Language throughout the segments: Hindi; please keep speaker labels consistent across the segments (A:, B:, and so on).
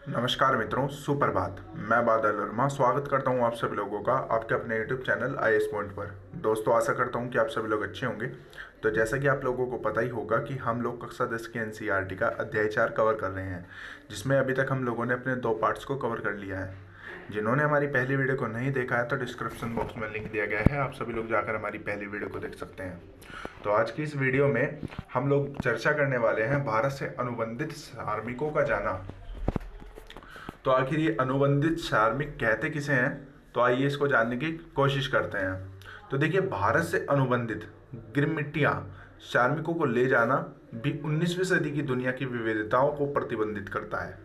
A: नमस्कार मित्रों, सुप्रभात। मैं बादल वर्मा स्वागत करता हूं आप सभी लोगों का आपके अपने YouTube चैनल IAS पॉइंट पर। दोस्तों, आशा करता हूं कि आप सभी लोग अच्छे होंगे। तो जैसा कि आप लोगों को पता ही होगा कि हम लोग कक्षा 10 के NCERT का अध्याय 4 कवर कर रहे हैं, जिसमें अभी तक हम लोगों ने अपने 2 पार्ट्स को कवर कर लिया है। जिन्होंने हमारी पहली वीडियो को नहीं देखा है तो डिस्क्रिप्शन बॉक्स में लिंक दिया गया है, आप सभी लोग जाकर हमारी पहली वीडियो को देख सकते हैं। तो आज की इस वीडियो में हम लोग चर्चा करने वाले हैं भारत से अनुबंधित कार्मिकों का जाना। तो आखिर ये अनुबंधित कार्मिक कहते किसे हैं, तो आइए इसको जानने की कोशिश करते हैं। तो देखिए, भारत से अनुबंधित गिरमिटियाँ कार्मिकों को ले जाना भी 19वीं सदी की दुनिया की विविधताओं को प्रतिबंधित करता है।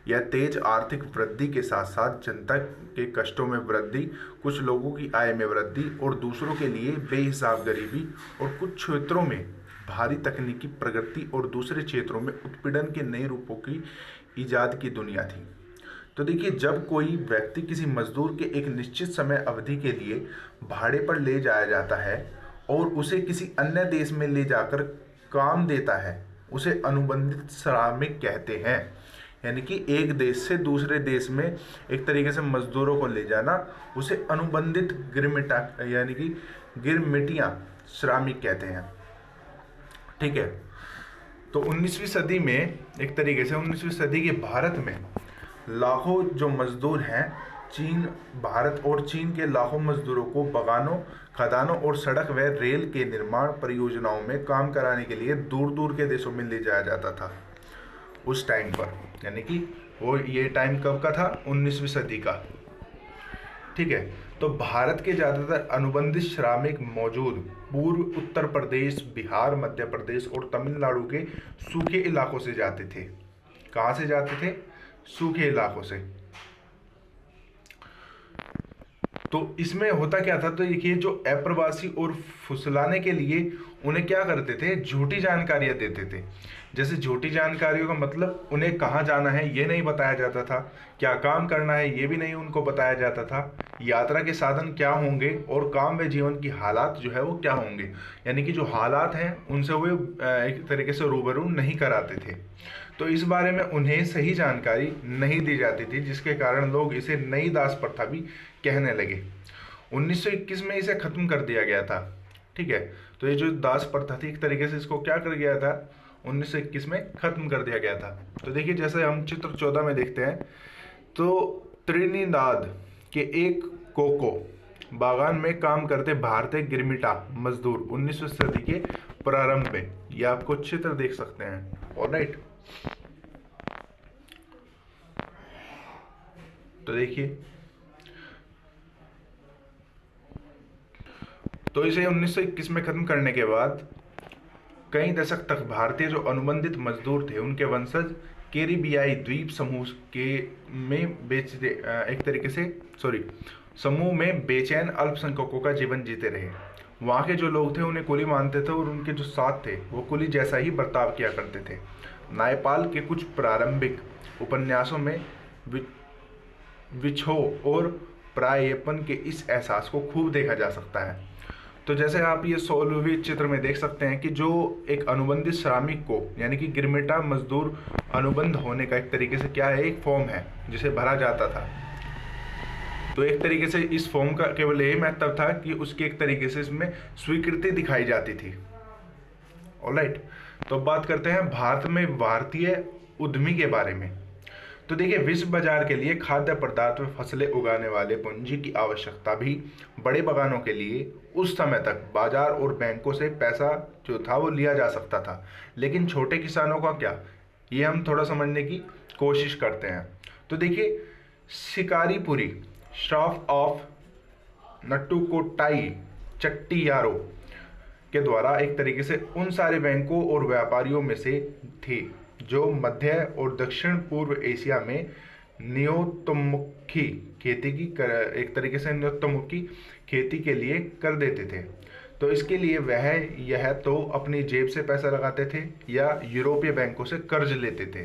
A: यह तेज आर्थिक वृद्धि के साथ साथ जनता के कष्टों में वृद्धि, कुछ लोगों की आय में वृद्धि और दूसरों के लिए बेहिसाब गरीबी और कुछ क्षेत्रों में भारी तकनीकी प्रगति और दूसरे क्षेत्रों में उत्पीड़न के नए रूपों की ईजाद की दुनिया थी। तो देखिए, जब कोई व्यक्ति किसी मजदूर के एक निश्चित समय अवधि के लिए भाड़े पर ले जाया जाता है और उसे किसी अन्य देश में ले जाकर काम देता है, उसे अनुबंधित श्रमिक कहते हैं। यानी कि एक देश से दूसरे देश में एक तरीके से मजदूरों को ले जाना, उसे अनुबंधित गिरमिटा यानी कि गिरमिटियाँ श्रमिक कहते हैं। ठीक है। तो 19वीं सदी में एक तरीके से 19वीं सदी के भारत में लाखों जो मजदूर हैं, भारत और चीन के लाखों मजदूरों को बगानों, खदानों और सड़क व रेल के निर्माण परियोजनाओं में काम कराने के लिए दूर दूर के देशों में ले जाया जाता था उस टाइम पर। यानी कि ये टाइम कब का था? 19वीं सदी का। ठीक है। तो भारत के ज़्यादातर अनुबंधित श्रमिक मौजूद पूर्व उत्तर प्रदेश, बिहार, मध्य प्रदेश और तमिलनाडु के सूखे इलाकों से जाते थे। कहाँ से जाते थे? सूखे इलाकों से। तो इसमें होता क्या था? तो देखिए, जो अप्रवासी और फुसलाने के लिए उन्हें क्या करते थे? झूठी जानकारियां देते थे। जैसे झूठी जानकारियों का मतलब, उन्हें कहाँ जाना है ये नहीं बताया जाता था, क्या काम करना है ये भी नहीं उनको बताया जाता था, यात्रा के साधन क्या होंगे और काम व जीवन की हालात जो है वो क्या होंगे। यानी कि जो हालात हैं उनसे वे एक तरीके से रूबरू नहीं कराते थे। तो इस बारे में उन्हें सही जानकारी नहीं दी जाती थी, जिसके कारण लोग इसे नई दास प्रथा भी कहने लगे। 1921 में इसे खत्म कर दिया गया था। ठीक है। तो ये जो दास प्रथा थी, एक तरीके से इसको क्या कर गया था? 1921 में खत्म कर दिया गया था। तो देखिए, जैसे हम चित्र 14 में देखते हैं, तो त्रिनिदाद के एक कोको बागान में काम करते भारतीय गिरमिटा मजदूर 19वीं सदी के प्रारंभ में, ये आपको चित्र देख सकते हैं। ऑलराइट। तो देखिए, तो इसे 1921 में खत्म करने के बाद कई दशक तक भारतीय जो अनुबंधित मजदूर थे, उनके वंशज कैरिबियाई द्वीप समूह के में एक तरीके से समूह में बेचैन अल्पसंख्यकों का जीवन जीते रहे। वहाँ के जो लोग थे उन्हें कुली मानते थे और उनके जो साथ थे वो कुली जैसा ही बर्ताव किया करते थे। नायपाल के कुछ प्रारंभिक उपन्यासों में विछोह और प्रायेपन के इस एहसास को खूब देखा जा सकता है। तो जैसे आप ये 16वें चित्र में देख सकते हैं कि जो एक अनुबंधित श्रमिक को, यानी कि गिरमिटा मजदूर अनुबंध होने का एक तरीके से क्या है, एक फॉर्म है जिसे भरा जाता था। तो एक तरीके से इस फॉर्म का केवल यही महत्व था कि उसकी एक तरीके से इसमें स्वीकृति दिखाई जाती थी। ऑलराइट। तो बात करते हैं भारत में भारतीय उद्यमी के बारे में। तो देखिए, विश्व बाजार के लिए खाद्य पदार्थ व फसलें उगाने वाले पूंजी की आवश्यकता भी बड़े बागानों के लिए उस समय तक बाजार और बैंकों से पैसा जो था वो लिया जा सकता था। लेकिन छोटे किसानों का क्या, ये हम थोड़ा समझने की कोशिश करते हैं। तो देखिए, शिकारीपुरी श्राफ ऑफ नट्टुकोट्टाई चट्टीयारो के द्वारा एक तरीके से उन सारे बैंकों और व्यापारियों में से थे जो मध्य और दक्षिण पूर्व एशिया में नियोत्तमुखी खेती की एक तरीके से नियोत्तमुखी खेती के लिए कर देते थे। तो इसके लिए यह तो अपनी जेब से पैसा लगाते थे या यूरोपीय बैंकों से कर्ज लेते थे।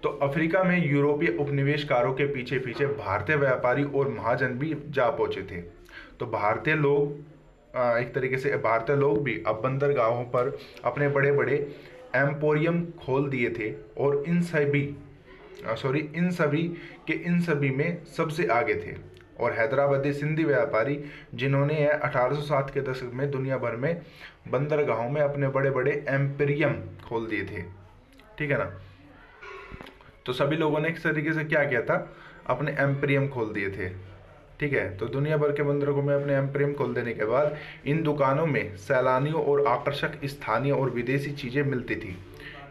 A: तो अफ्रीका में यूरोपीय उपनिवेशकारों के पीछे पीछे भारतीय व्यापारी और महाजन भी जा पहुंचे थे। तो भारतीय लोग भी अब बंदरगाहों पर अपने बड़े बड़े एम्पोरियम खोल दिए थे और इन सभी इन सभी में सबसे आगे थे। और हैदराबादी सिंधी व्यापारी जिन्होंने 1860 के दशक में दुनिया भर में बंदरगाहों में अपने बड़े बड़े एम्पेरियम खोल दिए थे, ठीक है ना। तो सभी लोगों ने इस तरीके से क्या किया था, अपने एम्पेरियम खोल दिए थे, ठीक है। तो दुनिया भर के बंदरगाहों में अपने एम्पेरियम खोल देने के बाद इन दुकानों में सैलानियों और आकर्षक स्थानीय और विदेशी चीज़ें मिलती थी।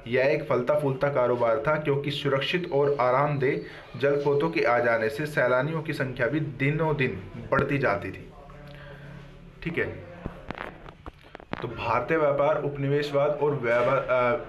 A: यह एक फलता फूलता कारोबार था, क्योंकि सुरक्षित और आरामदेह जलपोतों के आ जाने से सैलानियों की संख्या भी दिनों दिन बढ़ती जाती थी, ठीक है। तो भारतीय व्यापार, उपनिवेशवाद और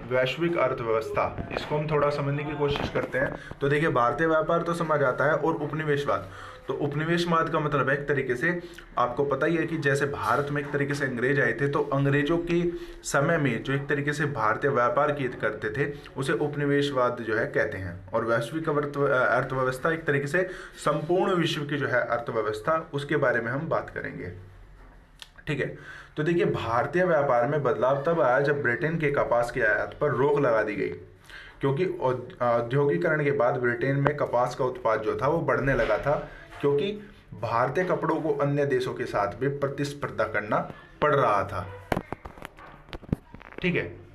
A: वैश्विक अर्थव्यवस्था, इसको हम थोड़ा समझने की कोशिश करते हैं। तो देखिए, भारतीय व्यापार तो समझ आता है, और उपनिवेशवाद, तो उपनिवेशवाद का मतलब है एक तरीके से, आपको पता ही है कि जैसे भारत में एक तरीके से अंग्रेज आए थे, तो अंग्रेजों के समय में जो एक तरीके से भारतीय व्यापार किए करते थे उसे उपनिवेशवाद जो है कहते हैं। और वैश्विक अर्थव्यवस्था एक तरीके से संपूर्ण विश्व की जो है अर्थव्यवस्था, उसके बारे में हम बात करेंगे, ठीक है। तो देखिए, भारतीय व्यापार में बदलाव तब आया जब ब्रिटेन के कपास के आयात पर रोक लगा दी गई, क्योंकि औद्योगिकरण के बाद ब्रिटेन में कपास का उत्पाद जो था वो बढ़ने लगा था, क्योंकि भारतीय कपड़ों को अन्य देशों के साथ भी प्रतिस्पर्धा करना पड़ रहा था, ठीक है।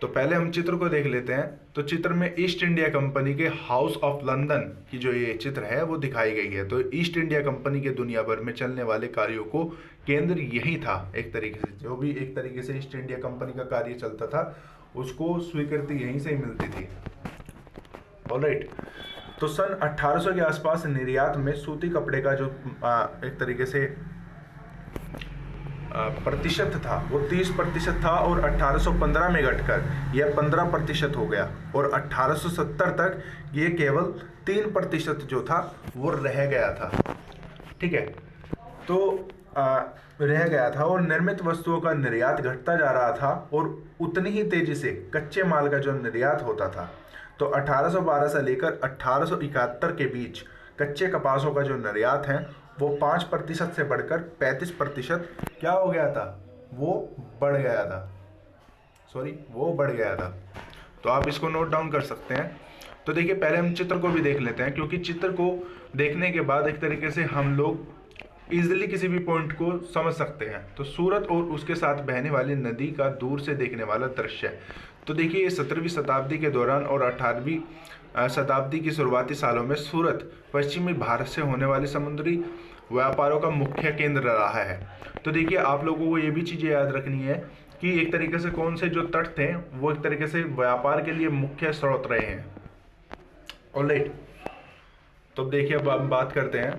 A: तो पहले हम चित्र को देख लेते हैं। तो चित्र में ईस्ट इंडिया कंपनी के हाउस ऑफ लंदन की जो ये चित्र है वो दिखाई गई है। तो ईस्ट इंडिया कंपनी के दुनिया भर में चलने वाले कार्यों को केंद्र यही था, एक तरीके से जो भी एक तरीके से ईस्ट इंडिया कंपनी का कार्य चलता था उसको स्वीकृति यहीं से ही मिलती थी, ऑलराइट। तो सन 1800 के आसपास निर्यात में सूती कपड़े का जो एक तरीके से प्रतिशत था वो 30% था, और 1815 में घटकर यह 15% हो गया, और 1870 तक ये केवल 3% जो था वो रह गया था, ठीक है। तो रह गया था, और निर्मित वस्तुओं का निर्यात घटता जा रहा था, और उतनी ही तेजी से कच्चे माल का जो निर्यात होता था। तो 1812 से लेकर 1871 के बीच कच्चे कपासों का जो निर्यात है वो 5% से बढ़कर 35% क्या हो गया था, वो बढ़ गया था, वो बढ़ गया था। तो आप इसको नोट डाउन कर सकते हैं। तो देखिए, पहले हम चित्र को भी देख लेते हैं, क्योंकि चित्र को देखने के बाद एक तरीके से हम लोग इजीली किसी भी पॉइंट को समझ सकते हैं। तो सूरत और उसके साथ बहने वाली नदी का दूर से देखने वाला दृश्य है। तो देखिए, 17वीं शताब्दी के दौरान और 18वीं शताब्दी की शुरुआती सालों में सूरत पश्चिमी भारत से होने वाले समुद्री व्यापारों का मुख्य केंद्र रहा है। तो देखिए, आप लोगों को ये भी चीज़ें याद रखनी है कि एक तरीके से कौन से जो तट थे वो एक तरीके से व्यापार के लिए मुख्य स्रोत रहे हैं, ऑलराइट। तो देखिए, अब हम बात करते हैं।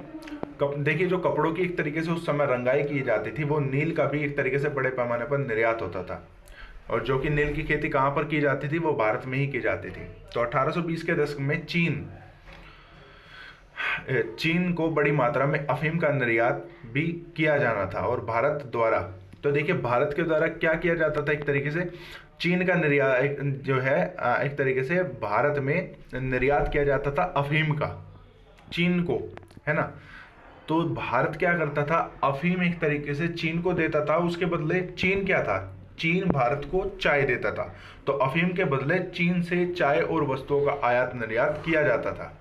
A: देखिए, जो कपड़ों की एक तरीके से उस समय रंगाई की जाती थी वो नील का भी एक तरीके से बड़े पैमाने पर निर्यात होता था, और जो कि नील की खेती कहाँ पर की जाती थी, वो भारत में ही की जाती थी। तो 1820 के दशक में चीन को बड़ी मात्रा में अफीम का निर्यात भी किया जाना था, और भारत द्वारा, तो देखिए भारत के द्वारा क्या किया जाता था, एक तरीके से चीन का निर्यात जो है एक तरीके से भारत में निर्यात किया जाता था अफीम का, चीन को, है ना। तो भारत क्या करता था, अफीम एक तरीके से चीन को देता था, उसके बदले चीन क्या था, चीन भारत को चाय देता था। तो अफीम के बदले चीन से चाय और वस्तुओं का आयात निर्यात किया जाता था।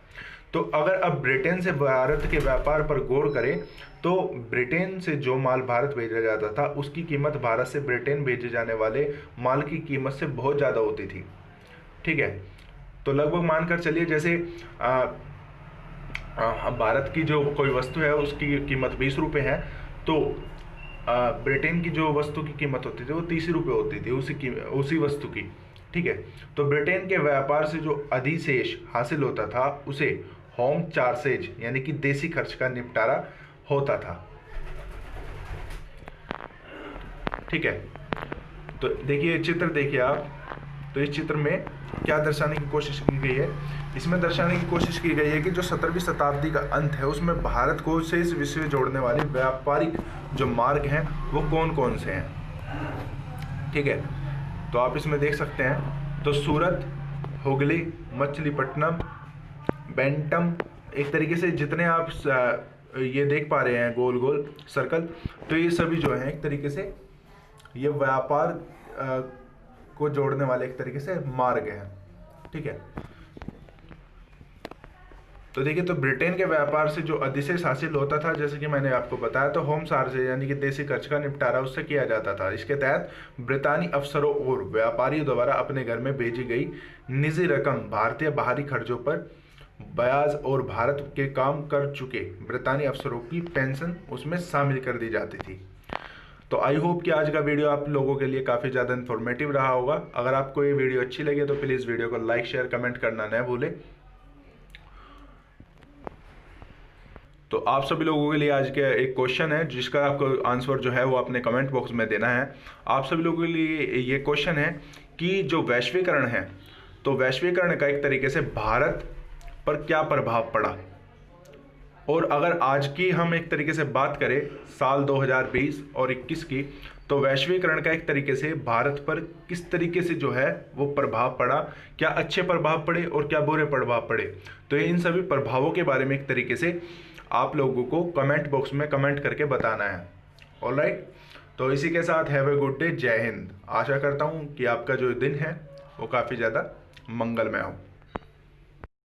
A: तो अगर अब ब्रिटेन से भारत के व्यापार पर गौर करें, तो ब्रिटेन से जो माल भारत भेजा जाता था उसकी कीमत भारत से ब्रिटेन भेजे जाने वाले माल की कीमत से बहुत ज़्यादा होती थी, ठीक है। तो लगभग मानकर चलिए, जैसे भारत की जो कोई वस्तु है उसकी कीमत 20 रुपये है, तो ब्रिटेन की जो वस्तु की कीमत होती थी वो 30 रुपये होती थी उसी वस्तु की, ठीक है। तो ब्रिटेन के व्यापार से जो अधिशेष हासिल होता था उसे होम चार्जेज यानी कि देसी खर्च का निपटारा होता था, ठीक है। तो देखिए चित्र देखिए आप, तो इस चित्र में क्या दर्शाने की कोशिश की गई है, इसमें दर्शाने की कोशिश की गई है कि जो 17वीं शताब्दी का अंत है उसमें भारत को शेष विश्व से जोड़ने वाले व्यापारिक जो मार्ग हैं वो कौन कौन से हैं, ठीक है। तो आप इसमें देख सकते हैं, तो सूरत, हुगली, मछलीपट्टनम, बेंटम, एक तरीके से जितने आप ये देख पा रहे हैं गोल गोल सर्कल, तो ये सभी जो हैं एक तरीके से ये व्यापार को जोड़ने वाले एक तरीके से मार्ग हैं, ठीक है। तो देखिए, तो ब्रिटेन के व्यापार से जो अधिशेष हासिल होता था, जैसे कि मैंने आपको बताया, तो होम सार से यानी कि देसी खर्च का निपटारा उससे किया जाता था। इसके तहत ब्रितानी अफसरों और व्यापारियों द्वारा अपने घर में भेजी गई निजी रकम भारतीय बाहरी खर्चों पर ब्याज और भारत के काम कर चुके ब्रितानी अफसरों की पेंशन उसमें शामिल कर दी जाती थी। तो आई होप कि आज का वीडियो आप लोगों के लिए काफ़ी ज़्यादा इन्फॉर्मेटिव रहा होगा। अगर आपको ये वीडियो अच्छी लगे तो प्लीज़ वीडियो को लाइक शेयर कमेंट करना न भूलें। तो आप सभी लोगों के लिए आज के एक क्वेश्चन है जिसका आपको आंसर जो है वो अपने कमेंट बॉक्स में देना है। आप सभी लोगों के लिए ये क्वेश्चन है कि जो वैश्वीकरण है, तो वैश्वीकरण का एक तरीके से भारत पर क्या प्रभाव पड़ा, और अगर आज की हम एक तरीके से बात करें साल 2020 और 21 की, तो वैश्वीकरण का एक तरीके से भारत पर किस तरीके से जो है वो प्रभाव पड़ा, क्या अच्छे प्रभाव पड़े और क्या बुरे प्रभाव पड़े। तो इन सभी प्रभावों के बारे में एक तरीके से आप लोगों को कमेंट बॉक्स में कमेंट करके बताना है। ऑलराइट, तो इसी के साथ हैव ए गुड डे। जय हिंद। आशा करता हूँ कि आपका जो दिन है वो काफ़ी ज़्यादा मंगलमय हो।